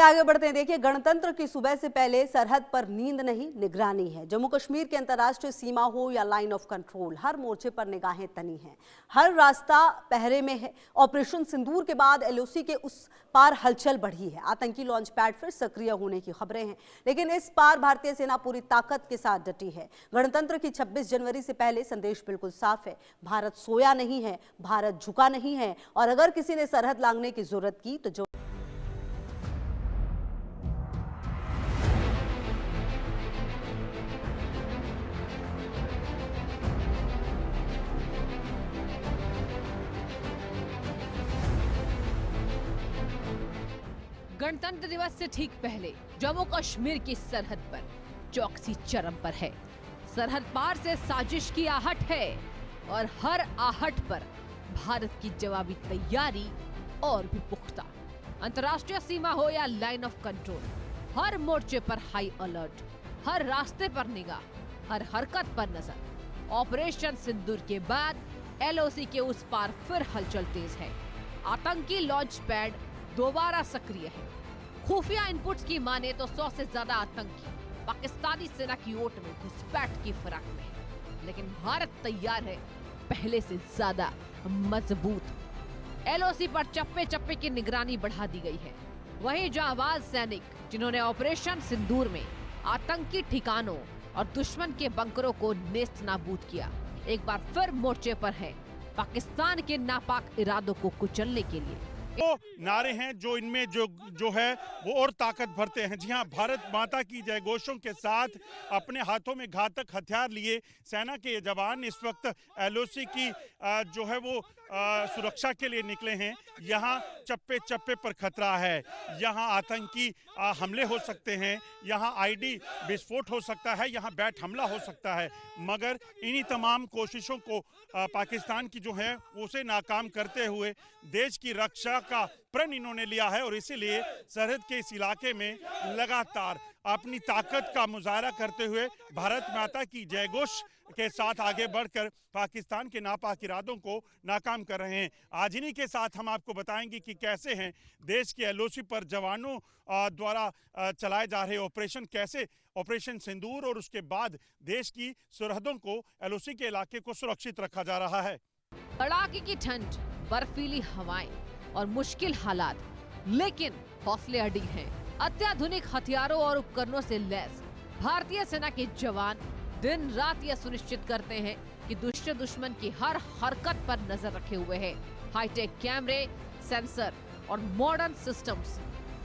आगे बढ़ते हैं। देखिए, गणतंत्र की सुबह से पहले सरहद पर नींद नहीं, निगरानी है। जम्मू कश्मीर की अंतर्राष्ट्रीय सीमा हो या लाइन ऑफ कंट्रोल, हर मोर्चे पर निगाहें तनी हैं, हर रास्ता पहरे में है। ऑपरेशन सिंदूर के बाद एलओसी के उस पार हलचल बढ़ी है। आतंकी लॉन्च पैड फिर सक्रिय होने की खबरें हैं, लेकिन इस पार भारतीय सेना पूरी ताकत के साथ डटी है। गणतंत्र की 26 जनवरी से पहले संदेश बिल्कुल साफ है, भारत सोया नहीं है, भारत झुका नहीं है, और अगर किसी ने सरहद लांघने की जरूरत की तो जो गणतंत्र दिवस से ठीक पहले जम्मू कश्मीर की सरहद पर चौकसी चरम पर है। सरहद पार से साजिश की आहट है और हर आहट पर भारत की जवाबी तैयारी और भी पुख्ता। अंतर्राष्ट्रीय सीमा हो या लाइन ऑफ कंट्रोल, हर मोर्चे पर हाई अलर्ट, हर रास्ते पर निगाह, हर हरकत पर नजर। ऑपरेशन सिंदूर के बाद एलओसी के उस पार फिर हलचल तेज है। आतंकी लॉन्च पैड दोबारा सक्रिय है। खुफिया इनपुट्स की माने तो 100 से ज्यादा आतंकी पाकिस्तानी सेना की ओट में घुसपैठ की फिराक में है, लेकिन भारत तैयार है पहले से ज्यादा मजबूत। एलओसी पर चप्पे चप्पे की निगरानी बढ़ा दी गई है। वहीं जांबाज सैनिक जिन्होंने ऑपरेशन सिंदूर में आतंकी ठिकानों और दुश्मन के बंकरों को नेस्त नाबूद किया, एक बार फिर मोर्चे पर है पाकिस्तान के नापाक इरादों को कुचलने के लिए। वो नारे हैं जो इनमें जो है वो और ताकत भरते हैं। जी हाँ, भारत माता की जय घोषों के साथ अपने हाथों में घातक हथियार लिए सेना के ये जवान इस वक्त एलओसी की जो है वो सुरक्षा के लिए निकले हैं। यहाँ चप्पे चप्पे पर खतरा है, यहाँ आतंकी हमले हो सकते हैं, यहाँ आईडी विस्फोट हो सकता है, यहाँ बैट हमला हो सकता है, मगर इन्हीं तमाम कोशिशों को पाकिस्तान की जो है उसे नाकाम करते हुए देश की रक्षा का प्रण इन्होंने लिया है और इसीलिए सरहद के इस इलाके में लगातार अपनी ताकत का मुजाहरा करते हुए भारत माता की जय घोष के साथ आगे बढ़कर पाकिस्तान के नापाक इरादों को नाकाम कर रहे हैं। आज इन्हीं के साथ हम आपको बताएंगे कि कैसे हैं देश के एलओसी पर जवानों द्वारा चलाए जा रहे ऑपरेशन, कैसे ऑपरेशन सिंदूर और उसके बाद देश की सरहदों को एलओसी के इलाके को सुरक्षित रखा जा रहा है। कड़ाके की ठंड, बर्फीली हवाएं और मुश्किल हालात, लेकिन हौसले अडिग हैं। अत्याधुनिक हथियारों और उपकरणों से लैस भारतीय सेना के जवान दिन रात यह सुनिश्चित करते हैं कि दुश्मन की हर हरकत पर नजर रखे हुए हैं। हाईटेक कैमरे, सेंसर और मॉडर्न सिस्टम्स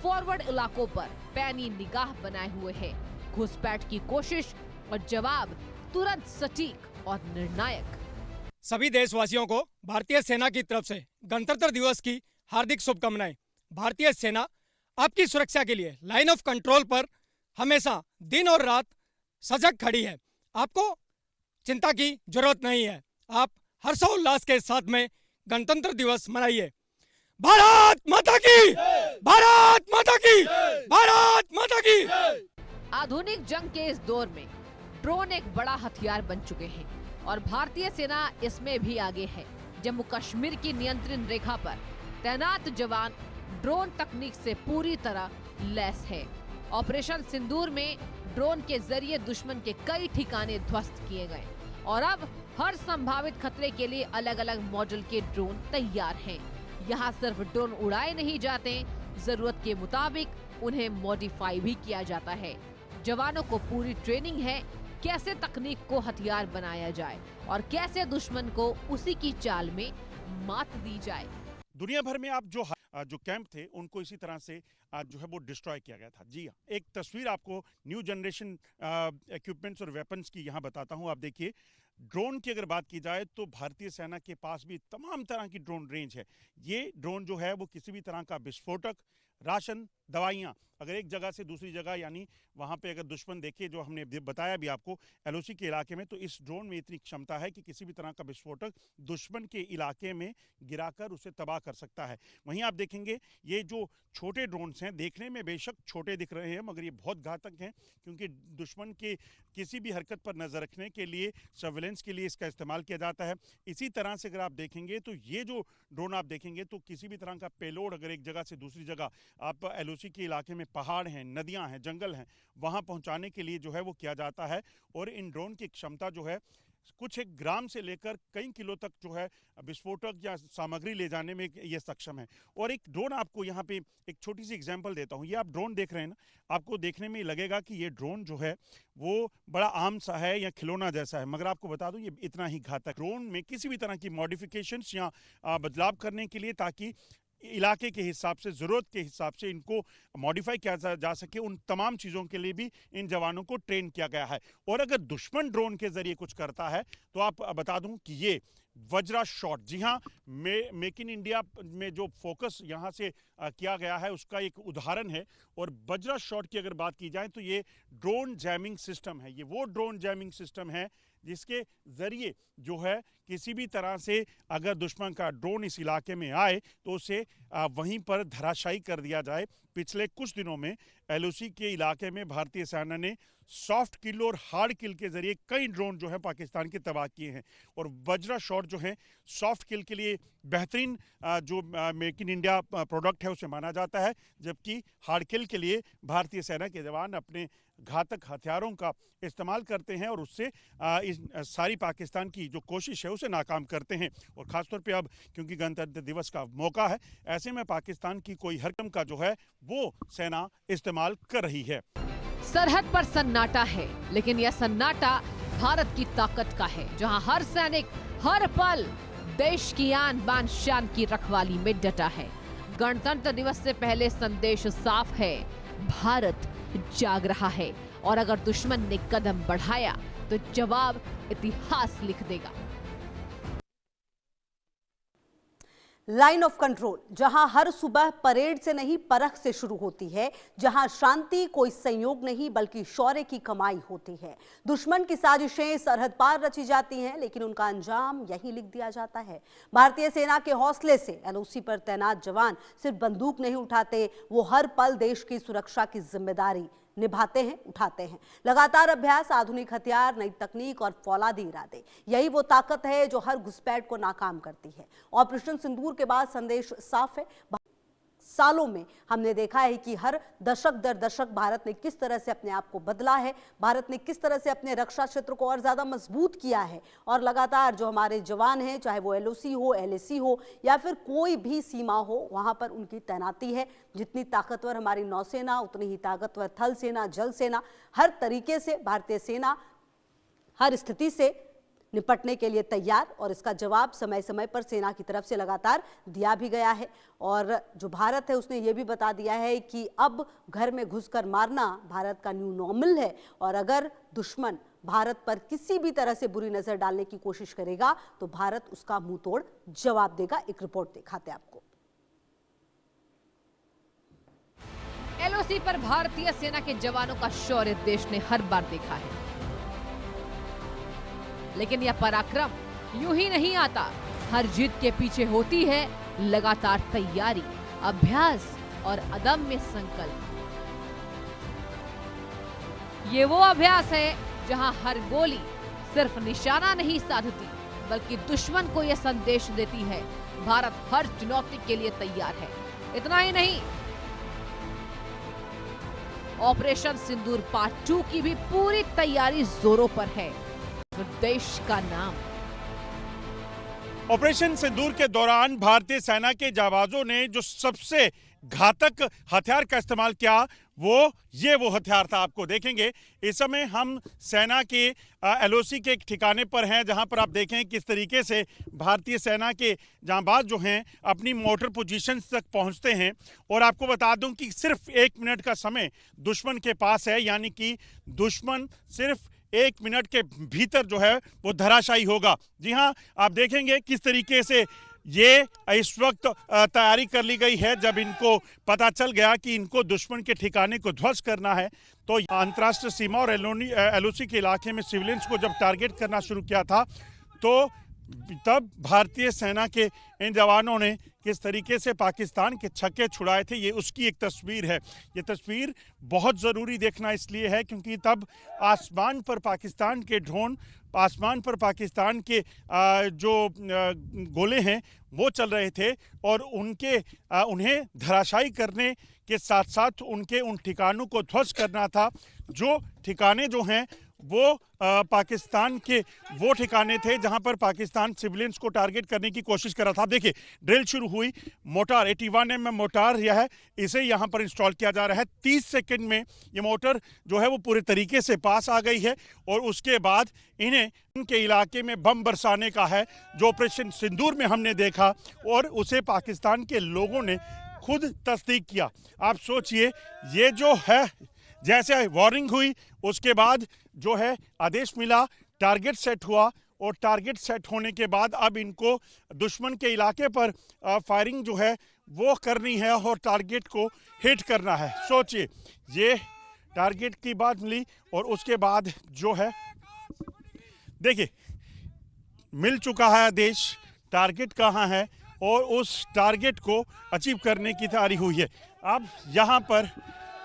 फॉरवर्ड इलाकों पर पैनी निगाह बनाए हुए हैं। घुसपैठ की कोशिश और जवाब तुरंत सटीक और निर्णायक। सभी देशवासियों को भारतीय सेना की तरफ से गणतंत्र दिवस की हार्दिक शुभकामनाएं। भारतीय सेना आपकी सुरक्षा के लिए लाइन ऑफ कंट्रोल पर हमेशा दिन और रात सजग खड़ी है। आपको चिंता की जरूरत नहीं है। आप हर्षोल्लास के साथ में गणतंत्र दिवस मनाइए। भारत माता की, भारत माता की, भारत माता की। आधुनिक जंग के इस दौर में ड्रोन एक बड़ा हथियार बन चुके हैं और भारतीय सेना इसमें भी आगे है। जम्मू कश्मीर की नियंत्रण रेखा पर तैनात जवान ड्रोन तकनीक से पूरी तरह लैस है। ऑपरेशन सिंदूर में ड्रोन के जरिए दुश्मन के कई ठिकाने ध्वस्त किए गए और अब हर संभावित खतरे के लिए अलग अलग मॉडल के ड्रोन तैयार हैं। यहाँ सिर्फ ड्रोन उड़ाए नहीं जाते, जरूरत के मुताबिक उन्हें मॉडिफाई भी किया जाता है। जवानों को पूरी ट्रेनिंग है कैसे तकनीक को हथियार बनाया जाए और कैसे दुश्मन को उसी की चाल में मात दी जाए। दुनिया भर में आप जो कैंप थे उनको इसी तरह से जो है वो डिस्ट्रॉय किया गया था। जी हाँ, एक तस्वीर आपको न्यू जनरेशन इक्विपमेंट्स और वेपन्स की यहाँ बताता हूँ। आप देखिए, ड्रोन की अगर बात की जाए तो भारतीय सेना के पास भी तमाम तरह की ड्रोन रेंज है। ये ड्रोन जो है वो किसी भी तरह का विस्फोटक, राशन, दवाइयाँ अगर एक जगह से दूसरी जगह, यानी वहाँ पे अगर दुश्मन देखे, जो हमने बताया भी आपको एलओसी के इलाके में, तो इस ड्रोन में इतनी क्षमता है कि किसी भी तरह का विस्फोटक दुश्मन के इलाके में गिराकर उसे तबाह कर सकता है। वहीं आप देखेंगे ये जो छोटे ड्रोन्स हैं, देखने में बेशक छोटे दिख रहे हैं मगर ये बहुत घातक हैं, क्योंकि दुश्मन के किसी भी हरकत पर नजर रखने के लिए, सर्वेलेंस के लिए इसका इस्तेमाल किया जाता है। इसी तरह से अगर आप देखेंगे तो ये जो ड्रोन आप देखेंगे तो किसी भी तरह का पेलोड अगर एक जगह से दूसरी जगह आप एलओसी के इलाके में पहाड़ हैं, नदियां हैं, जंगल हैं, वहां पहुंचाने के लिए जो है वो किया जाता है। और इन ड्रोन की क्षमता जो है कुछ 1 ग्राम से लेकर कई किलो तक जो है विस्फोटक या सामग्री ले जाने में ये सक्षम है। और एक ड्रोन आपको यहाँ पे एक छोटी सी एग्जांपल देता हूँ। ये आप ड्रोन देख रहे हैं ना, आपको देखने में लगेगा कि ये ड्रोन जो है वो बड़ा आम सा है या खिलौना जैसा है, मगर आपको बता दूं ये इतना ही घातक। ड्रोन में किसी भी तरह की मॉडिफिकेशंस या बदलाव करने के लिए, ताकि इलाके के हिसाब से, ज़रूरत के हिसाब से इनको मॉडिफाई किया जा सके, उन तमाम चीज़ों के लिए भी इन जवानों को ट्रेन किया गया है। और अगर दुश्मन ड्रोन के ज़रिए कुछ करता है तो आप बता दूं कि ये वज्रा शॉट, जी हाँ, मेक इन इंडिया में जो फोकस यहाँ से किया गया है उसका एक उदाहरण है। और वज्रा शॉट की अगर बात की जाए तो ये ड्रोन जैमिंग सिस्टम है। ये वो ड्रोन जैमिंग सिस्टम है जिसके ज़रिए जो है किसी भी तरह से अगर दुश्मन का ड्रोन इस इलाके में आए तो उसे वहीं पर धराशायी कर दिया जाए। पिछले कुछ दिनों में एलओसी के इलाके में भारतीय सेना ने सॉफ्ट किल और हार्ड किल के जरिए कई ड्रोन जो है पाकिस्तान के तबाह किए हैं। और वज्रा शॉट जो है सॉफ्ट किल के लिए बेहतरीन जो मेक इन इंडिया प्रोडक्ट है उसे माना जाता है, जबकि हार्ड किल के लिए भारतीय सेना के जवान अपने घातक हथियारों का इस्तेमाल करते हैं और उससे इस सारी पाकिस्तान की जो कोशिश है उसे नाकाम करते हैं। और ख़ासतौर पे अब क्योंकि गणतंत्र दिवस का मौका है, ऐसे में पाकिस्तान की कोई हरकत का जो है वो सेना इस्तेमाल कर रही है। सरहद पर सन्नाटा है, लेकिन यह सन्नाटा भारत की ताकत का है, जहां हर सैनिक हर पल देश की आन बान शान की रखवाली में डटा है। गणतंत्र दिवस से पहले संदेश साफ है, भारत जाग रहा है और अगर दुश्मन ने कदम बढ़ाया तो जवाब इतिहास लिख देगा। लाइन ऑफ कंट्रोल, जहां हर सुबह परेड से नहीं परख से शुरू होती है, जहां शांति कोई संयोग नहीं बल्कि शौर्य की कमाई होती है। दुश्मन की साजिशें सरहद पार रची जाती हैं, लेकिन उनका अंजाम यही लिख दिया जाता है। भारतीय सेना के हौसले से एलओसी पर तैनात जवान सिर्फ बंदूक नहीं उठाते, वो हर पल देश की सुरक्षा की जिम्मेदारी निभाते हैं, उठाते हैं। लगातार अभ्यास, आधुनिक हथियार, नई तकनीक और फौलादी इरादे, यही वो ताकत है जो हर घुसपैठ को नाकाम करती है। ऑपरेशन सिंदूर के बाद संदेश साफ है। सालों में हमने देखा है कि हर दशक दर दशक भारत ने किस तरह से अपने आप को बदला है, भारत ने किस तरह से अपने रक्षा क्षेत्र को और ज्यादा मजबूत किया है। और लगातार जो हमारे जवान हैं, चाहे वो एलओसी हो, एलएसी हो या फिर कोई भी सीमा हो, वहां पर उनकी तैनाती है। जितनी ताकतवर हमारी नौसेना, उतनी ही ताकतवर थल सेना, जल सेना, हर तरीके से भारतीय सेना हर स्थिति से निपटने के लिए तैयार। और इसका जवाब समय समय पर सेना की तरफ से लगातार दिया भी गया है। और जो भारत है उसने ये भी बता दिया है कि अब घर में घुसकर मारना भारत का न्यू नॉर्मल है। और अगर दुश्मन भारत पर किसी भी तरह से बुरी नजर डालने की कोशिश करेगा तो भारत उसका मुंह तोड़ जवाब देगा। एक रिपोर्ट दिखाते हैं आपको। एलओसी पर भारतीय सेना के जवानों का शौर्य देश ने हर बार देखा है, लेकिन यह पराक्रम यूं ही नहीं आता। हर जीत के पीछे होती है लगातार तैयारी, अभ्यास और अदम्य संकल्प। ये वो अभ्यास है जहां हर गोली सिर्फ निशाना नहीं साधती, बल्कि दुश्मन को यह संदेश देती है, भारत हर चुनौती के लिए तैयार है। इतना ही नहीं, ऑपरेशन सिंदूर पार्ट 2 की भी पूरी तैयारी जोरों पर है। देश का नाम। ऑपरेशन सिंदूर के दौरान भारतीय सेना के जाबाजों ने जो सबसे घातक हथियार का इस्तेमाल किया वो हथियार था। आपको देखेंगे इस समय हम सेना के एलओसी के एक ठिकाने पर हैं, जहां पर आप देखें किस तरीके से भारतीय सेना के जांबाज जो हैं अपनी मोटर पोजीशंस तक पहुंचते हैं। और आपको बता दूं कि सिर्फ 1 मिनट का समय दुश्मन के पास है, यानी कि दुश्मन सिर्फ 1 मिनट के भीतर जो है वो धराशायी होगा। जी हाँ, आप देखेंगे किस तरीके से ये इस वक्त तैयारी कर ली गई है। जब इनको पता चल गया कि इनको दुश्मन के ठिकाने को ध्वस्त करना है, तो अंतर्राष्ट्रीय सीमा और एलओसी के इलाके में सिविलियंस को जब टारगेट करना शुरू किया था, तो तब भारतीय सेना के इन जवानों ने किस तरीके से पाकिस्तान के छक्के छुड़ाए थे, ये उसकी एक तस्वीर है। ये तस्वीर बहुत ज़रूरी देखना इसलिए है क्योंकि तब आसमान पर पाकिस्तान के ड्रोन, आसमान पर पाकिस्तान के जो गोले हैं वो चल रहे थे और उन्हें धराशायी करने के साथ साथ उनके उन ठिकानों को ध्वस्त करना था जो ठिकाने जो हैं वो पाकिस्तान के वो ठिकाने थे जहां पर पाकिस्तान सिविलियंस को टारगेट करने की कोशिश कर रहा था। आप देखिए ड्रिल शुरू हुई, मोटार 81mm मोटार यह है, इसे यहां पर इंस्टॉल किया जा रहा है। 30 सेकंड में ये मोटर जो है वो पूरे तरीके से पास आ गई है और उसके बाद इन्हें उनके इलाके में बम बरसाने का है जो ऑपरेशन सिंदूर में हमने देखा और उसे पाकिस्तान के लोगों ने खुद तस्दीक किया। आप सोचिए, ये जो है जैसे वार्निंग हुई उसके बाद जो है आदेश मिला, टारगेट सेट हुआ और टारगेट सेट होने के बाद अब इनको दुश्मन के इलाके पर फायरिंग जो है वो करनी है और टारगेट को हिट करना है। सोचिए, ये टारगेट की बात मिली और उसके बाद जो है देखिए मिल चुका है आदेश, टारगेट कहाँ है और उस टारगेट को अचीव करने की तैयारी हुई है। अब यहाँ पर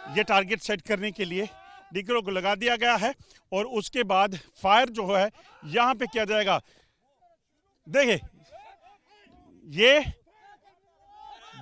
ये टारगेट सेट करने के लिए डिकरों को लगा दिया गया है और उसके बाद फायर जो है यहाँ पे किया जाएगा। देखिए ये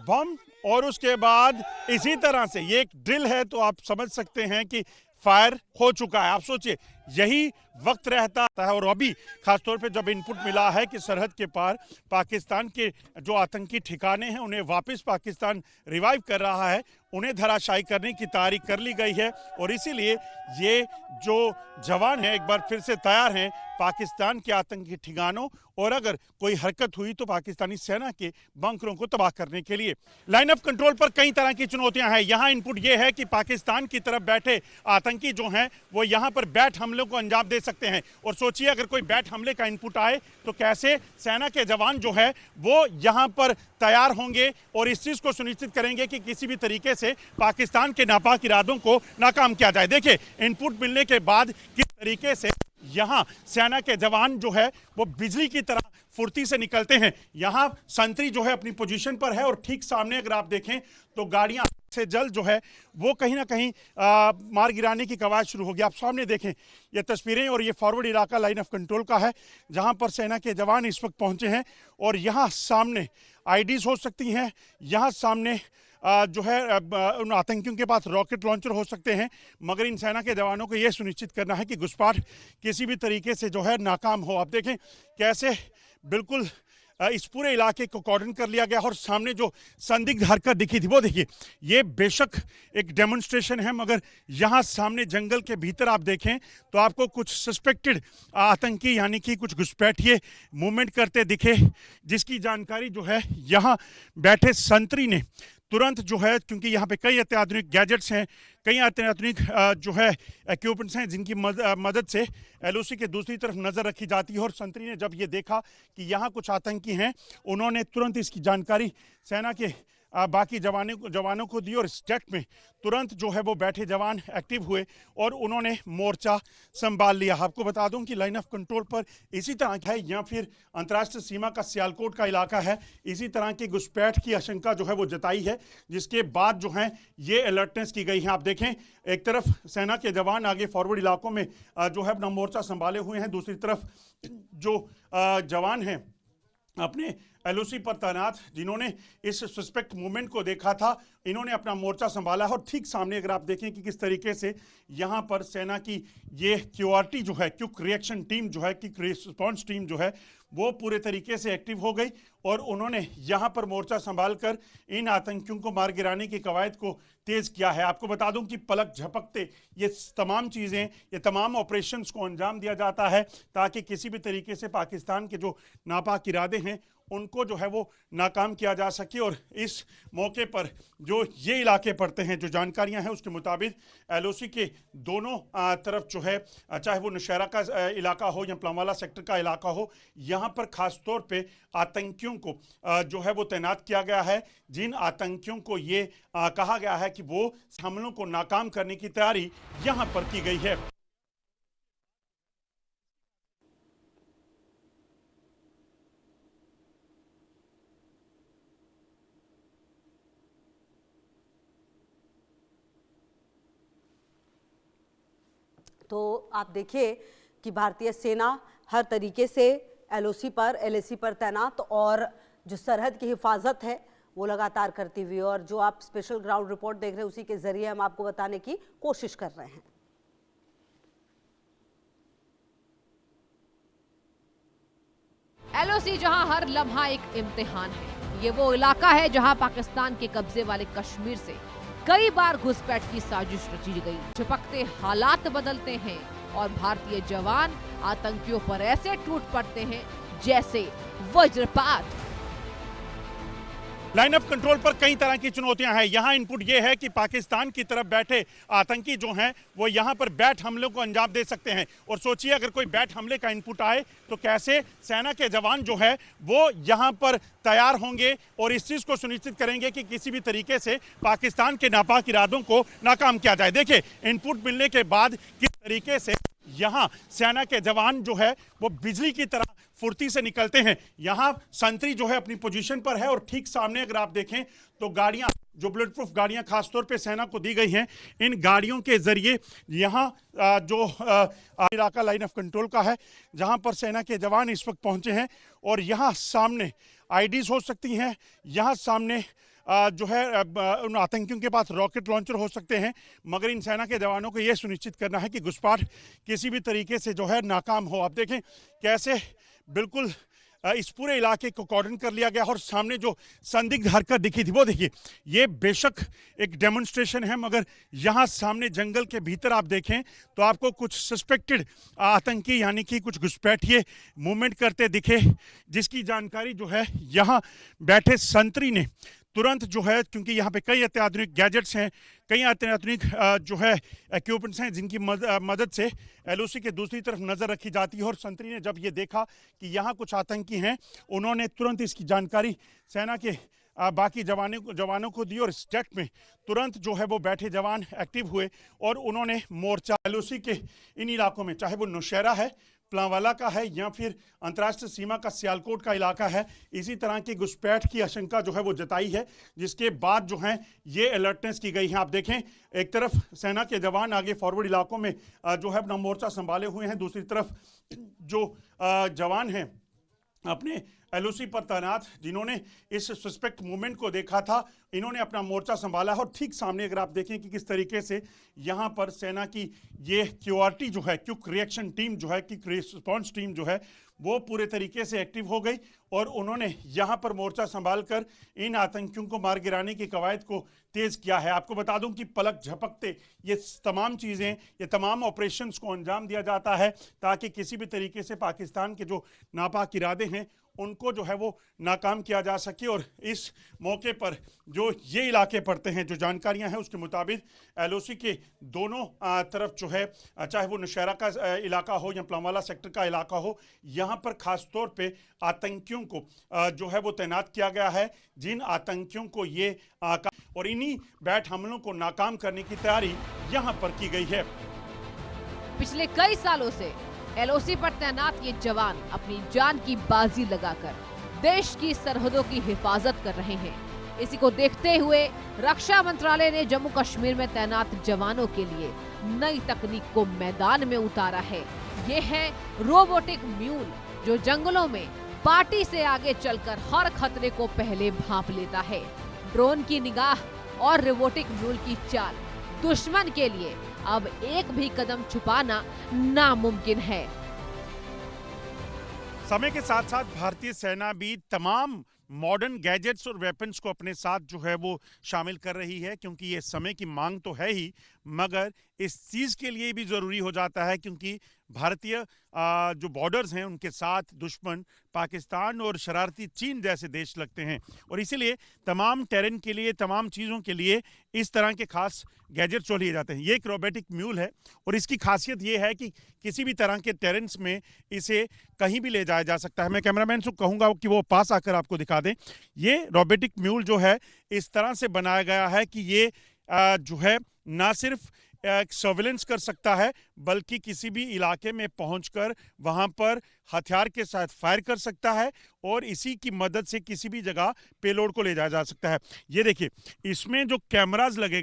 बम और उसके बाद इसी तरह से ये एक ड्रिल है तो आप समझ सकते हैं कि फायर हो चुका है। आप सोचिए, यही वक्त रहता है और अभी खासतौर पे जब इनपुट मिला है कि सरहद के पार पाकिस्तान के जो आतंकी ठिकाने हैं उन्हें वापस पाकिस्तान रिवाइव कर रहा है, उन्हें धराशायी करने की तैयारी कर ली गई है और इसीलिए ये जो जवान हैं एक बार फिर से तैयार हैं पाकिस्तान के आतंकी ठिकानों और अगर कोई हरकत हुई तो पाकिस्तानी सेना के बंकरों को तबाह करने के लिए। लाइन ऑफ कंट्रोल पर कई तरह की चुनौतियां हैं। यहाँ इनपुट ये है कि पाकिस्तान की तरफ बैठे आतंकी जो हैं वो यहाँ पर बैठ हमलों को अंजाम दे सकते हैं और सोचिए अगर कोई बैठ हमले का इनपुट आए तो कैसे सेना के जवान जो है वो यहाँ पर तैयार होंगे और इस चीज को सुनिश्चित करेंगे कि किसी भी तरीके से पाकिस्तान के नापाक इरादों को नाकाम किया जाए। देखिए इनपुट मिलने के बाद किस तरीके से यहाँ सेना के जवान जो है वो बिजली की तरह फुर्ती से निकलते हैं। यहाँ संतरी जो है अपनी पोजीशन पर है और ठीक सामने अगर आप देखें तो गाड़ियां से जल्द जो है वो कहीं ना कहीं मार गिराने की कवायद शुरू होगी। आप सामने देखें ये तस्वीरें और ये फॉरवर्ड इलाका लाइन ऑफ कंट्रोल का है जहां पर सेना के जवान इस वक्त पहुंचे हैं और यहाँ सामने आईडीज हो सकती हैं, यहाँ सामने जो है उन आतंकियों के पास रॉकेट लॉन्चर हो सकते हैं, मगर इन सेना के जवानों को यह सुनिश्चित करना है कि घुसपैठ किसी भी तरीके से जो है नाकाम हो। आप देखें कैसे बिल्कुल इस पूरे इलाके को कॉर्डन कर लिया गया और सामने जो संदिग्ध हरकत दिखी थी वो देखिए, ये बेशक एक डेमोन्स्ट्रेशन है मगर यहाँ सामने जंगल के भीतर आप देखें तो आपको कुछ सस्पेक्टेड आतंकी यानी कि कुछ घुसपैठिए मूवमेंट करते दिखे जिसकी जानकारी जो है यहाँ बैठे संतरी ने तुरंत जो है, क्योंकि यहाँ पे कई अत्याधुनिक गैजेट्स हैं, कई अत्याधुनिक जो है इक्विपमेंट्स हैं जिनकी मदद से एलओसी के दूसरी तरफ नज़र रखी जाती है और संतरी ने जब ये देखा कि यहाँ कुछ आतंकी हैं उन्होंने तुरंत इसकी जानकारी सेना के बाकी जवानों को दी और स्टेट में तुरंत जो है वो बैठे जवान एक्टिव हुए और उन्होंने मोर्चा संभाल लिया। आपको बता दूं कि लाइन ऑफ कंट्रोल पर इसी तरह का है या फिर अंतर्राष्ट्रीय सीमा का सियालकोट का इलाका है, इसी तरह की घुसपैठ की आशंका जो है वो जताई है जिसके बाद जो है ये अलर्टनेस की गई है। आप देखें एक तरफ सेना के जवान आगे फॉरवर्ड इलाकों में जो है अपना मोर्चा संभाले हुए हैं, दूसरी तरफ जो जवान हैं अपने एलओसी पर तैनात जिन्होंने इस सस्पेक्ट मूवमेंट को देखा था, इन्होंने अपना मोर्चा संभाला है और ठीक सामने अगर आप देखें कि किस तरीके से यहाँ पर सेना की ये क्यूआरटी जो है, क्विक रिएक्शन टीम जो है, क्विक रिस्पॉन्स टीम जो है वो पूरे तरीके से एक्टिव हो गई और उन्होंने यहाँ पर मोर्चा संभाल कर इन आतंकियों को मार गिराने की कवायद को तेज किया है। आपको बता दूं कि पलक झपकते ये तमाम चीज़ें, ये तमाम ऑपरेशंस को अंजाम दिया जाता है ताकि किसी भी तरीके से पाकिस्तान के जो नापाक इरादे हैं उनको जो है वो नाकाम किया जा सके। और इस मौके पर जो ये इलाके पड़ते हैं, जो जानकारियां हैं उसके मुताबिक एलओसी के दोनों तरफ जो है, चाहे वो नौशहरा का इलाका हो या प्लामवाला सेक्टर का इलाका हो, यहाँ पर खास तौर पे आतंकियों को जो है वो तैनात किया गया है, जिन आतंकियों को ये कहा गया है कि वो हमलों को नाकाम करने की तैयारी यहाँ पर की गई है। तो आप देखिए कि भारतीय सेना हर तरीके से एलओसी पर एलएसी पर तैनात और जो सरहद की हिफाजत है वो लगातार करती हुई, और जो आप स्पेशल ग्राउंड रिपोर्ट देख रहे हैं उसी के जरिए हम आपको बताने की कोशिश कर रहे हैं। एलओसी जहां हर लम्हा एक इम्तिहान है, ये वो इलाका है जहां पाकिस्तान के कब्जे वाले कश्मीर से कई बार घुसपैठ की साजिश रची गई। चिपकते हालात बदलते हैं और भारतीय जवान आतंकियों पर ऐसे टूट पड़ते हैं जैसे वज्रपात। लाइन ऑफ कंट्रोल पर कई तरह की चुनौतियां हैं। यहाँ इनपुट ये है कि पाकिस्तान की तरफ बैठे आतंकी जो हैं वो यहाँ पर बैठ हमलों को अंजाम दे सकते हैं, और सोचिए अगर कोई बैठ हमले का इनपुट आए तो कैसे सेना के जवान जो है वो यहाँ पर तैयार होंगे और इस चीज़ को सुनिश्चित करेंगे कि किसी भी तरीके से पाकिस्तान के नापाक इरादों को नाकाम किया जाए। देखिए इनपुट मिलने के बाद किस तरीके से यहाँ सेना के जवान जो है वो बिजली की तरह फुर्ती से निकलते हैं। यहाँ संतरी जो है अपनी पोजीशन पर है, और ठीक सामने अगर आप देखें तो गाड़ियाँ जो बुलेट प्रूफ गाड़ियाँ खासतौर पे सेना को दी गई हैं, इन गाड़ियों के जरिए यहाँ जो इलाका लाइन ऑफ कंट्रोल का है जहाँ पर सेना के जवान इस वक्त पहुँचे हैं, और यहाँ सामने आईडीज हो सकती हैं, यहाँ सामने जो है उन आतंकियों के पास रॉकेट लॉन्चर हो सकते हैं, मगर इन सेना के जवानों को यह सुनिश्चित करना है कि घुसपैठ किसी भी तरीके से जो है नाकाम हो। आप देखें कैसे बिल्कुल इस पूरे इलाके को कॉर्डन कर लिया गया, और सामने जो संदिग्ध हरकत दिखी थी वो देखिए, ये बेशक एक डेमोन्स्ट्रेशन है, मगर यहाँ सामने जंगल के भीतर आप देखें तो आपको कुछ सस्पेक्टेड आतंकी यानी कि कुछ घुसपैठिए मूवमेंट करते दिखे, जिसकी जानकारी जो है यहाँ बैठे संतरी ने तुरंत जो है, क्योंकि यहाँ पे कई अत्याधुनिक गैजेट्स हैं, कई अत्याधुनिक जो है इक्विपमेंट्स हैं जिनकी मदद से एलओसी के दूसरी तरफ नज़र रखी जाती है, और संतरी ने जब ये देखा कि यहाँ कुछ आतंकी हैं, उन्होंने तुरंत इसकी जानकारी सेना के बाकी जवानों को दी, और इस डेट में तुरंत जो है वो बैठे जवान एक्टिव हुए और उन्होंने मोर्चा एलओसी के इन इलाकों में, चाहे वो नौशहरा है, प्लांवाला का है, या फिर अंतर्राष्ट्रीय सीमा का सियालकोट का इलाका है, इसी तरह की घुसपैठ की आशंका जो है वो जताई है, जिसके बाद जो है ये अलर्टनेस की गई है। आप देखें एक तरफ सेना के जवान आगे फॉरवर्ड इलाकों में जो है अपना मोर्चा संभाले हुए हैं, दूसरी तरफ जो जवान हैं अपने एलओसी पर तैनात, जिन्होंने इस सस्पेक्ट मूवमेंट को देखा था, इन्होंने अपना मोर्चा संभाला है। और ठीक सामने अगर आप देखें कि किस तरीके से यहाँ पर सेना की ये क्यूआरटी जो है, क्विक रिएक्शन टीम जो है, क्विक रिस्पॉन्स टीम जो है, वो पूरे तरीके से एक्टिव हो गई, और उन्होंने यहाँ पर मोर्चा संभाल कर इन आतंकियों को मार गिराने की कवायद को तेज़ किया है। आपको बता दूं कि पलक झपकते ये तमाम चीज़ें, ये तमाम ऑपरेशंस को अंजाम दिया जाता है ताकि किसी भी तरीके से पाकिस्तान के जो नापाक इरादे हैं उनको जो है वो नाकाम किया जा सके। और इस मौके पर जो ये इलाके पड़ते हैं, जो जानकारियां हैं उसके मुताबिक एलओसी के दोनों तरफ जो है, चाहे वो नौशहरा का इलाका हो या प्लांवाला सेक्टर का इलाका हो, यहाँ पर ख़ास तौर पे आतंकियों को जो है वो तैनात किया गया है, जिन आतंकियों को ये और इन्हीं बैठ हमलों को नाकाम करने की तैयारी यहाँ पर की गई है। पिछले कई सालों से एलओसी पर तैनात ये जवान अपनी जान की बाजी लगाकर देश की सरहदों की हिफाजत कर रहे हैं। इसी को देखते हुए रक्षा मंत्रालय ने जम्मू कश्मीर में तैनात जवानों के लिए नई तकनीक को मैदान में उतारा है। ये है रोबोटिक म्यूल, जो जंगलों में पार्टी से आगे चलकर हर खतरे को पहले भांप लेता है। ड्रोन की निगाह और रोबोटिक म्यूल की चाल, दुश्मन के लिए अब एक भी कदम छुपाना नामुमकिन है। समय के साथ साथ भारतीय सेना भी तमाम मॉडर्न गैजेट्स और वेपन्स को अपने साथ जो है वो शामिल कर रही है, क्योंकि ये समय की मांग तो है ही, मगर इस चीज़ के लिए भी ज़रूरी हो जाता है क्योंकि भारतीय जो बॉर्डर्स हैं उनके साथ दुश्मन पाकिस्तान और शरारती चीन जैसे देश लगते हैं, और इसीलिए तमाम टेरेन के लिए, तमाम चीज़ों के लिए इस तरह के खास गैजेट्स जो लिए जाते हैं। ये एक रोबोटिक म्यूल है, और इसकी खासियत ये है कि किसी भी तरह के टेरेन्स में इसे कहीं भी ले जाया जा सकता है। मैं कैमरामैन से कहूँगा कि वो पास आकर आपको दिखा दें। ये रोबोटिक म्यूल जो है इस तरह से बनाया गया है कि ये जो है ना सिर्फ सर्विलेंस कर सकता है, बल्कि किसी भी इलाके में पहुंचकर वहां पर हथियार के साथ फायर कर सकता है और इसी की मदद से किसी भी जगह पेलोड को ले जाया जा सकता है। ये देखिए, इसमें जो कैमराज लगाए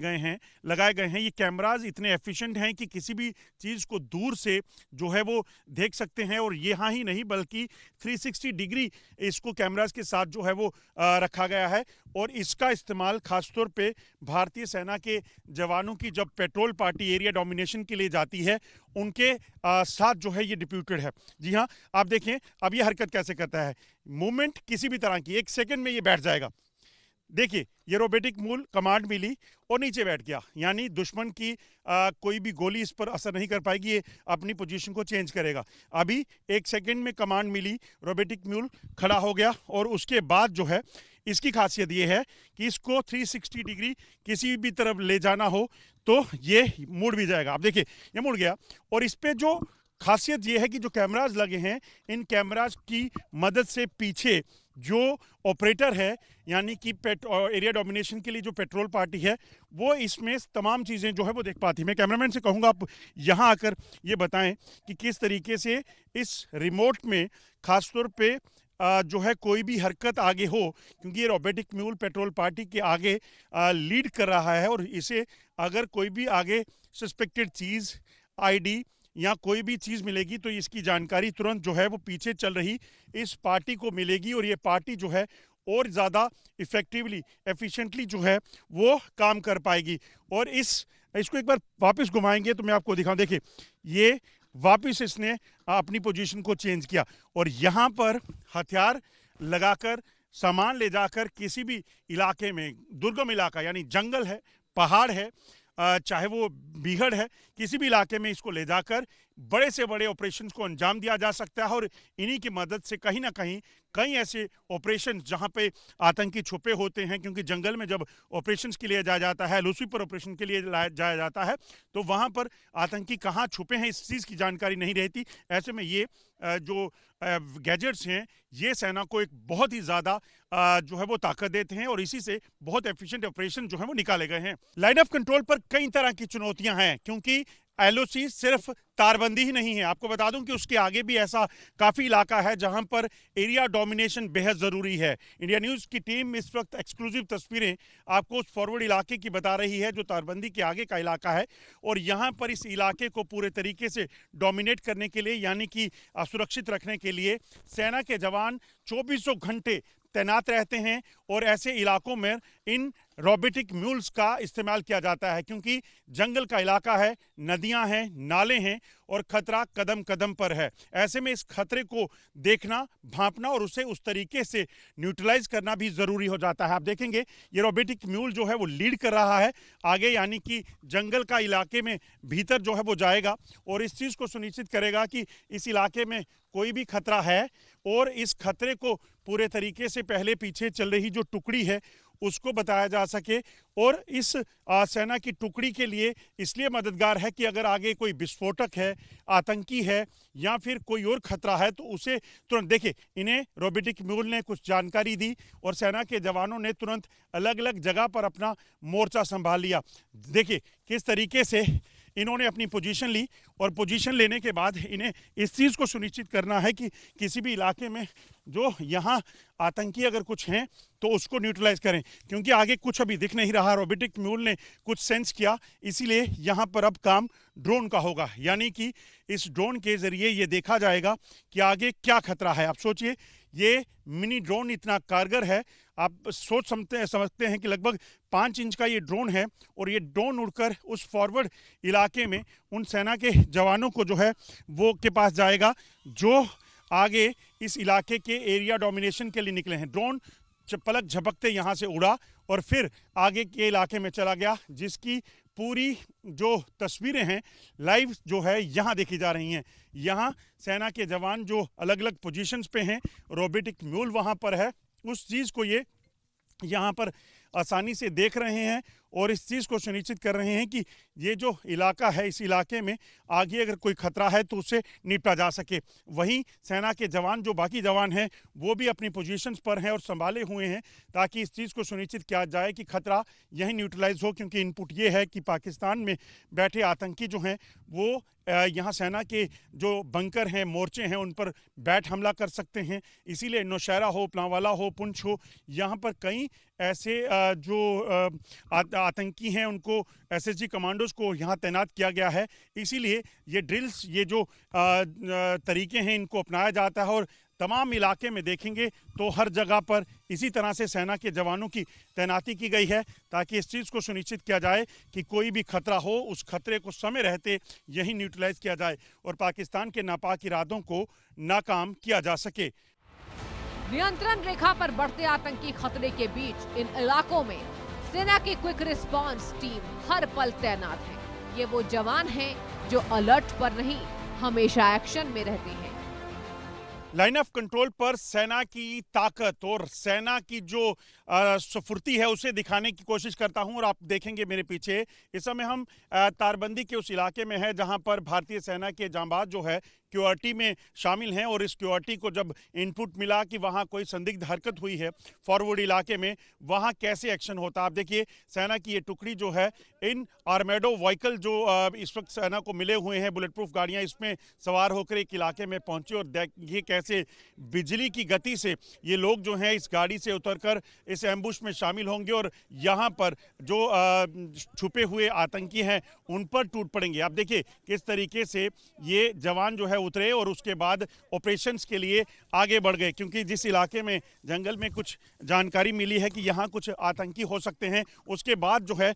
गए हैं, ये कैमराज इतने एफिशिएंट हैं कि किसी भी चीज़ को दूर से जो है वो देख सकते हैं। और यहाँ ही नहीं बल्कि 360 डिग्री इसको कैमराज के साथ जो है वो रखा गया है। और इसका इस्तेमाल खासतौर पे भारतीय सेना के जवानों की जब पेट्रोल पार्टी एरिया डोमिनेशन के लिए जाती है, उनके साथ जो है ये डिप्यूटेड है। जी हाँ, आप देखें अब ये हरकत कैसे करता है। मूवमेंट किसी भी तरह की, 1 सेकंड में ये बैठ जाएगा। देखिए, ये रोबोटिक मूल कमांड मिली और नीचे बैठ गया, यानी दुश्मन की कोई भी गोली इस पर असर नहीं कर पाएगी, ये अपनी पोजीशन को चेंज करेगा। अभी 1 सेकंड में कमांड मिली, रोबोटिक म्यूल खड़ा हो गया और उसके बाद जो है इसकी खासियत ये है कि इसको 360 डिग्री किसी भी तरफ ले जाना हो तो ये मुड़ भी जाएगा। आप देखिए, ये मुड़ गया। और इस पे जो खासियत ये है कि जो कैमराज लगे हैं, इन कैमराज की मदद से पीछे जो ऑपरेटर है, यानी कि एरिया डोमिनेशन के लिए जो पेट्रोल पार्टी है, वो इसमें तमाम चीज़ें जो है वो देख पाती है। मैं कैमरामैन से कहूँगा आप यहाँ आकर ये बताएं कि किस तरीके से इस रिमोट में खासतौर पे जो है कोई भी हरकत आगे हो, क्योंकि ये रोबोटिक म्यूल पेट्रोल पार्टी के आगे लीड कर रहा है और इसे अगर कोई भी आगे सस्पेक्टेड चीज़, आईडी या कोई भी चीज़ मिलेगी तो इसकी जानकारी तुरंत जो है वो पीछे चल रही इस पार्टी को मिलेगी और ये पार्टी जो है और ज़्यादा इफेक्टिवली, एफिशिएंटली जो है वो काम कर पाएगी। और इसको एक बार वापस घुमाएंगे तो मैं आपको दिखाऊं। देखिए, ये वापस इसने अपनी पोजीशन को चेंज किया और यहाँ पर हथियार लगाकर सामान ले जाकर किसी भी इलाके में, दुर्गम इलाका यानी जंगल है, पहाड़ है, चाहे वो बीहड़ है, किसी भी इलाके में इसको ले जाकर बड़े से बड़े ऑपरेशंस को अंजाम दिया जा सकता है। और इन्हीं की मदद से कहीं ना कहीं कई ऐसे ऑपरेशन जहां पे आतंकी छुपे होते हैं, क्योंकि जंगल में जब ऑपरेशंस के लिए जाया जाता है, लूसीफर ऑपरेशन के लिए जाया जाता है, तो वहां पर आतंकी कहां छुपे हैं इस चीज़ की जानकारी नहीं रहती। ऐसे में ये जो गैजेट्स हैं, ये सेना को एक बहुत ही ज़्यादा जो है वो ताकत देते हैं और इसी से बहुत एफिशिएंट ऑपरेशन जो है वो निकाले गए हैं। लाइन ऑफ कंट्रोल पर कई तरह की चुनौतियां हैं, क्योंकि एलओसी सिर्फ तारबंदी ही नहीं है। आपको बता दूं कि उसके आगे भी ऐसा काफ़ी इलाका है जहां पर एरिया डोमिनेशन बेहद ज़रूरी है। इंडिया न्यूज़ की टीम इस वक्त एक्सक्लूसिव तस्वीरें आपको उस फॉरवर्ड इलाके की बता रही है जो तारबंदी के आगे का इलाका है। और यहाँ पर इस इलाके को पूरे तरीके से डोमिनेट करने के लिए, यानी कि सुरक्षित रखने के लिए सेना के जवान 24 घंटे तैनात रहते हैं। और ऐसे इलाकों में इन रोबोटिक म्यूल्स का इस्तेमाल किया जाता है, क्योंकि जंगल का इलाका है, नदियां हैं, नाले हैं और खतरा कदम कदम पर है। ऐसे में इस खतरे को देखना, भांपना और उसे उस तरीके से न्यूट्रलाइज करना भी ज़रूरी हो जाता है। आप देखेंगे ये रोबोटिक म्यूल जो है वो लीड कर रहा है आगे, यानी कि जंगल का इलाके में भीतर जो है वो जाएगा और इस चीज़ को सुनिश्चित करेगा कि इस इलाके में कोई भी खतरा है और इस खतरे को पूरे तरीके से पहले पीछे चल रही जो टुकड़ी है उसको बताया जा सके। और इस सेना की टुकड़ी के लिए इसलिए मददगार है कि अगर आगे कोई विस्फोटक है, आतंकी है या फिर कोई और खतरा है तो उसे तुरंत, देखिए इन्हें रोबोटिक म्यूल ने कुछ जानकारी दी और सेना के जवानों ने तुरंत अलग अलग जगह पर अपना मोर्चा संभाल लिया। देखिए किस तरीके से इन्होंने अपनी पोजीशन ली और पोजीशन लेने के बाद इन्हें इस चीज़ को सुनिश्चित करना है कि किसी भी इलाके में जो यहाँ आतंकी अगर कुछ हैं तो उसको न्यूट्रलाइज करें, क्योंकि आगे कुछ अभी दिख नहीं रहा। रोबोटिक म्यूल ने कुछ सेंस किया, इसीलिए यहाँ पर अब काम ड्रोन का होगा, यानी कि इस ड्रोन के ज़रिए ये देखा जाएगा कि आगे क्या खतरा है। आप सोचिए, ये मिनी ड्रोन इतना कारगर है, आप समझते हैं कि लगभग 5 इंच का ये ड्रोन है और ये ड्रोन उड़कर उस फॉरवर्ड इलाके में उन सेना के जवानों को जो है वो के पास जाएगा जो आगे इस इलाके के एरिया डोमिनेशन के लिए निकले हैं। ड्रोन पलक झपकते यहाँ से उड़ा और फिर आगे के इलाके में चला गया, जिसकी पूरी जो तस्वीरें हैं लाइव जो है यहाँ देखी जा रही हैं। यहाँ सेना के जवान जो अलग अलग पोजीशंस पे हैं, रोबोटिक म्यूल वहाँ पर है, उस चीज़ को ये यहाँ पर आसानी से देख रहे हैं और इस चीज़ को सुनिश्चित कर रहे हैं कि ये जो इलाका है, इस इलाके में आगे अगर कोई खतरा है तो उससे निपटा जा सके। वहीं सेना के जवान, जो बाकी जवान हैं, वो भी अपनी पोजीशंस पर हैं और संभाले हुए हैं ताकि इस चीज़ को सुनिश्चित किया जाए कि खतरा यहीं न्यूट्रलाइज हो, क्योंकि इनपुट ये है कि पाकिस्तान में बैठे आतंकी जो हैं वो यहाँ सेना के जो बंकर हैं, मोर्चे हैं, उन पर बैठ हमला कर सकते हैं। इसीलिए नौशहरा हो, पलांवाला हो, पुंछ हो, यहाँ पर कई ऐसे जो आतंकी हैं उनको एसएसजी कमांडोज को यहाँ तैनात किया गया है। इसीलिए ये ड्रिल्स, ये जो तरीके हैं, इनको अपनाया जाता है और तमाम इलाके में देखेंगे तो हर जगह पर इसी तरह से सेना के जवानों की तैनाती की गई है ताकि इस चीज़ को सुनिश्चित किया जाए कि कोई भी खतरा हो, उस खतरे को समय रहते यही न्यूट्रलाइज किया जाए और पाकिस्तान के नापाक इरादों को नाकाम किया जा सके। नियंत्रण रेखा पर बढ़ते आतंकी खतरे के बीच इन इलाकों में सेना की क्विक रिस्पांस टीम हर पल तैनात है। ये वो जवान हैं जो अलर्ट पर नहीं, हमेशा एक्शन में रहते हैं। लाइन ऑफ कंट्रोल पर सेना की ताकत और सेना की जो स्फूर्ति है उसे दिखाने की कोशिश करता हूं और आप देखेंगे मेरे पीछे इस समय हम तारबंदी के उस इलाके में है जहां पर भारतीय सेना के जांबाज जो है क्यूआरटी में शामिल हैं और इस क्यूआरटी को जब इनपुट मिला कि वहां कोई संदिग्ध हरकत हुई है फॉरवर्ड इलाके में, वहां कैसे एक्शन होता है। आप देखिए टुकड़ी की ये टुकड़ी जो है, इन आर्मेडो व्हीकल जो इस वक्त सेना को मिले हुए हैं, बुलेट प्रूफ गाड़ियां, इसमें सवार होकर एक इलाके में पहुंचे और देखिए कैसे बिजली की गति से ये लोग जो हैं इस गाड़ी से उतरकर इस एम्बुश में शामिल होंगे और यहाँ पर जो छुपे हुए आतंकी हैं उन पर टूट पड़ेंगे। आप देखिए किस तरीके से ये जवान जो है उतरे और उसके बाद ऑपरेशंस के लिए आगे बढ़ गए, क्योंकि जिस इलाके में जंगल में कुछ जानकारी मिली है कि यहाँ कुछ आतंकी हो सकते हैं, उसके बाद जो है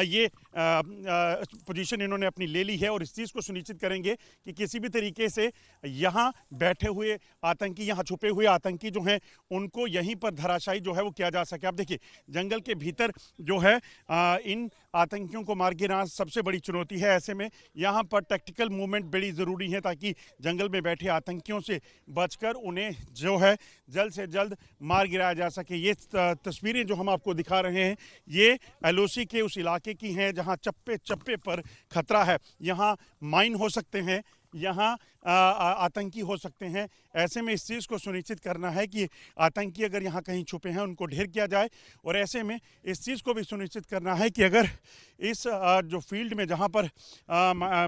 ये पोजीशन इन्होंने अपनी ले ली है और इस चीज़ को सुनिश्चित करेंगे कि किसी भी तरीके से यहाँ बैठे हुए आतंकी, यहाँ छुपे हुए आतंकी जो हैं उनको यहीं पर धराशायी जो है वो किया जा सके। आप देखिए जंगल के भीतर जो है इन आतंकियों को मार गिराना सबसे बड़ी चुनौती है। ऐसे में यहाँ पर टैक्टिकल मूवमेंट बड़ी ज़रूरी है ताकि जंगल में बैठे आतंकियों से बचकर उन्हें जो है जल्द से जल्द मार गिराया जा सके। ये तस्वीरें जो हम आपको दिखा रहे हैं ये एलओसी के उस इलाके की हैं जहाँ चप्पे चप्पे पर खतरा है। यहाँ माइन हो सकते हैं, यहाँ आतंकी हो सकते हैं। ऐसे में इस चीज़ को सुनिश्चित करना है कि आतंकी अगर यहाँ कहीं छुपे हैं उनको ढेर किया जाए और ऐसे में इस चीज़ को भी सुनिश्चित करना है कि अगर इस जो फील्ड में जहाँ पर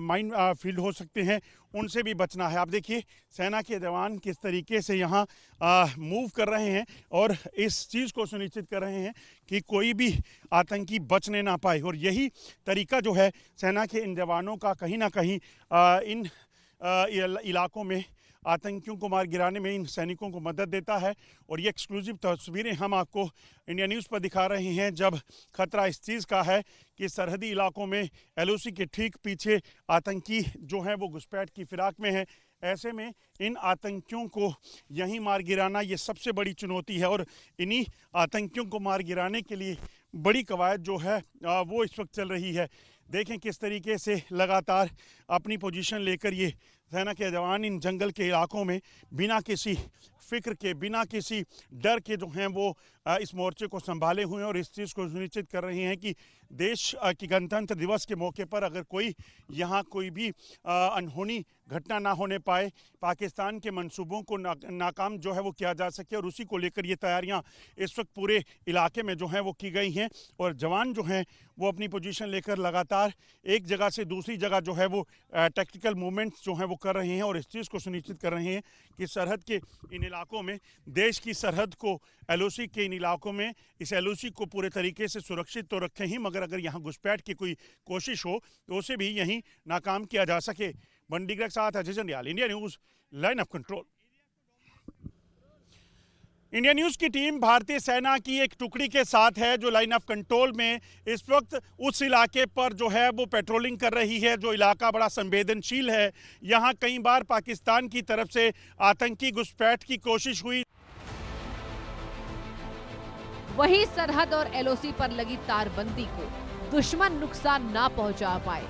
माइन फील्ड हो सकते हैं उनसे भी बचना है। आप देखिए सेना के जवान किस तरीके से यहाँ मूव कर रहे हैं और इस चीज़ को सुनिश्चित कर रहे हैं कि कोई भी आतंकी बचने ना पाए और यही तरीका जो है सेना के इन जवानों का कहीं ना कहीं इन इलाकों में आतंकियों को मार गिराने में इन सैनिकों को मदद देता है। और ये एक्सक्लूसिव तस्वीरें हम आपको इंडिया न्यूज़ पर दिखा रहे हैं जब खतरा इस चीज़ का है कि सरहदी इलाकों में एलओसी के ठीक पीछे आतंकी जो हैं वो घुसपैठ की फिराक में हैं। ऐसे में इन आतंकियों को यहीं मार गिराना ये सबसे बड़ी चुनौती है और इन्हीं आतंकियों को मार गिराने के लिए बड़ी कवायद जो है वो इस वक्त चल रही है। देखें किस तरीके से लगातार अपनी पोजीशन लेकर ये सेना के जवान इन जंगल के इलाकों में बिना किसी फिक्र के, बिना किसी डर के जो हैं वो इस मोर्चे को संभाले हुए हैं और इस चीज़ को सुनिश्चित कर रहे हैं कि देश की गणतंत्र दिवस के मौके पर अगर कोई यहाँ कोई भी अनहोनी घटना ना होने पाए, पाकिस्तान के मंसूबों को नाकाम जो है वो किया जा सके और उसी को लेकर ये तैयारियां इस वक्त पूरे इलाके में जो हैं वो की गई हैं और जवान जो हैं वो अपनी पोजीशन लेकर लगातार एक जगह से दूसरी जगह जो है वो टैक्टिकल मूवमेंट्स जो हैं वो कर रहे हैं और इस चीज़ को सुनिश्चित कर रहे हैं कि सरहद के इन इलाकों में, देश की सरहद को एलओसी के इन इलाकों में इस एलओसी को पूरे तरीके से सुरक्षित तो रखें ही, मगर अगर यहाँ घुसपैठ की कोई कोशिश हो तो उसे भी यहीं नाकाम किया जा सके। बंडीगढ़ के साथ Ajay Jandial, India news, line of control. India news की टीम भारतीय सेना की एक टुकड़ी के साथ है जो लाइन ऑफ कंट्रोल में इस वक्त उस इलाके पर जो है वो पेट्रोलिंग कर रही है। जो इलाका बड़ा संवेदनशील है, यहाँ कई बार पाकिस्तान की तरफ से आतंकी घुसपैठ की कोशिश हुई। वहीं सरहद और एलओसी पर लगी तारबंदी को दुश्मन नुकसान ना पहुंचा पाए,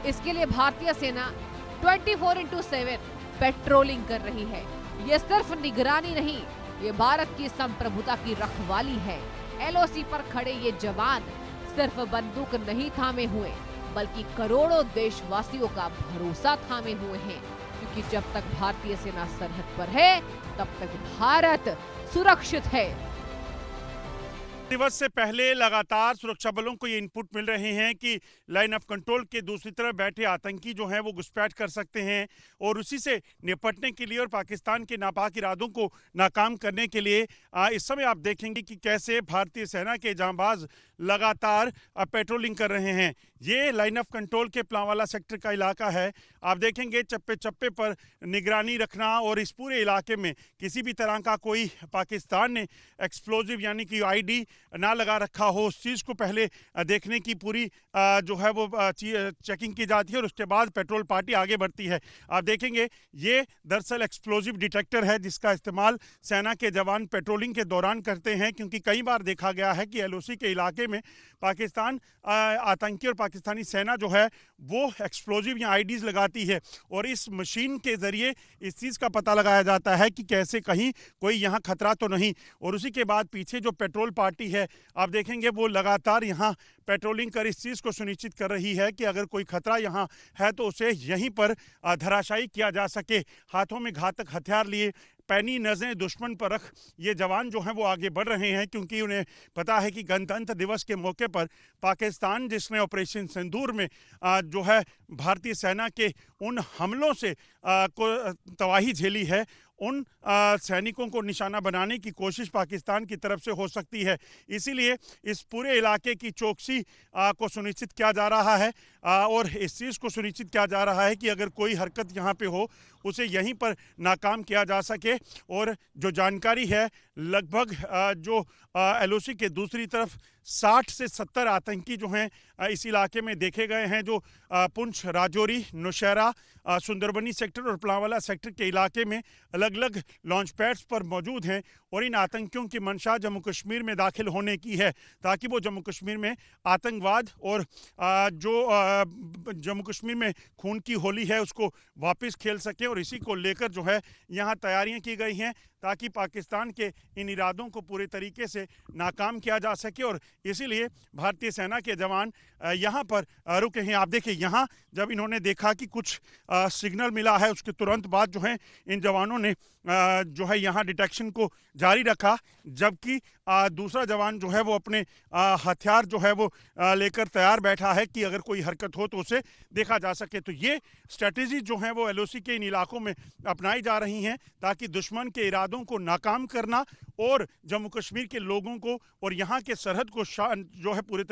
इसके लिए भारतीय सेना 24/7 पेट्रोलिंग कर रही है। ये सिर्फ निगरानी नहीं, ये भारत की संप्रभुता की रखवाली है। एलओसी पर खड़े ये जवान सिर्फ बंदूक नहीं थामे हुए बल्कि करोड़ों देशवासियों का भरोसा थामे हुए हैं, क्योंकि जब तक भारतीय सेना सरहद पर है तब तक भारत सुरक्षित है। दिवस से पहले लगातार सुरक्षा बलों को ये इनपुट मिल रहे हैं कि लाइन ऑफ कंट्रोल के दूसरी तरफ बैठे आतंकी जो हैं वो घुसपैठ कर सकते हैं और उसी से निपटने के लिए और पाकिस्तान के नापाक इरादों को नाकाम करने के लिए इस समय आप देखेंगे कि कैसे भारतीय सेना के जांबाज लगातार पेट्रोलिंग कर रहे हैं। ये लाइन ऑफ कंट्रोल के प्लांवाला सेक्टर का इलाका है। आप देखेंगे चप्पे चप्पे पर निगरानी रखना और इस पूरे इलाके में किसी भी तरह का कोई पाकिस्तान ने एक्सप्लोजिव यानी कि आईडी ना लगा रखा हो, उस चीज़ को पहले देखने की पूरी जो है वो चेकिंग की जाती है और उसके बाद पेट्रोल पार्टी आगे बढ़ती है। आप देखेंगे ये दरअसल एक्सप्लोजिव डिटेक्टर है जिसका इस्तेमाल सेना के जवान पेट्रोलिंग के दौरान करते हैं, क्योंकि कई बार देखा गया है कि एलओसी के इलाके में पाकिस्तान आतंकी और पाकिस्तानी सेना जो है वो एक्सप्लोजिव या आईडीज लगाती है और इस मशीन के ज़रिए इस चीज़ का पता लगाया जाता है कि कैसे कहीं कोई यहाँ खतरा तो नहीं। और उसी के बाद पीछे जो पेट्रोल पार्टी है आप देखेंगे वो लगातार यहाँ पेट्रोलिंग कर इस चीज़ को सुनिश्चित कर रही है कि अगर कोई खतरा यहाँ है तो उसे यहीं पर धराशायी किया जा सके। हाथों में घातक हथियार लिए पैनी नज़रें दुश्मन पर रख ये जवान जो हैं वो आगे बढ़ रहे हैं, क्योंकि उन्हें पता है कि गणतंत्र दिवस के मौके पर पाकिस्तान जिसने ऑपरेशन सिंदूर में जो है भारतीय सेना के उन हमलों से को तबाही झेली है, उन सैनिकों को निशाना बनाने की कोशिश पाकिस्तान की तरफ से हो सकती है। इसीलिए इस पूरे इलाके की चौकसी को सुनिश्चित किया जा रहा है और इस चीज़ को सुनिश्चित किया जा रहा है कि अगर कोई हरकत यहाँ पे हो उसे यहीं पर नाकाम किया जा सके। और जो जानकारी है लगभग जो एलओसी के दूसरी तरफ 60 से 70 आतंकी जो हैं इस इलाके में देखे गए हैं, जो पुंछ, राजौरी, नौशहरा, सुंदरबनी सेक्टर और प्लांवाला सेक्टर के इलाके में अलग अलग लॉन्च पैड्स पर मौजूद हैं। और इन आतंकियों की मंशा जम्मू कश्मीर में दाखिल होने की है ताकि वो जम्मू कश्मीर में आतंकवाद और जो जम्मू कश्मीर में खून की होली है उसको वापस खेल सके। और इसी को लेकर जो है यहाँ तैयारियां की गई हैं ताकि पाकिस्तान के इन इरादों को पूरे तरीके से नाकाम किया जा सके। और इसीलिए भारतीय सेना के जवान यहाँ पर रुके हैं। आप देखिए यहाँ जब इन्होंने देखा कि कुछ सिग्नल मिला है उसके तुरंत बाद जो है इन जवानों ने जो है यहाँ डिटेक्शन को जारी रखा, जबकि दूसरा जवान जो है वो अपने हथियार जो है वो लेकर तैयार बैठा है कि अगर कोई हरकत हो तो उसे देखा जा सके। तो ये स्ट्रेटजी जो है वो एलओसी के इन इलाकों में अपनाई जा रही हैं ताकि दुश्मन के इरादों को नाकाम करना और जम्मू कश्मीर के लोगों को और यहाँ के सरहद को जो है पूरे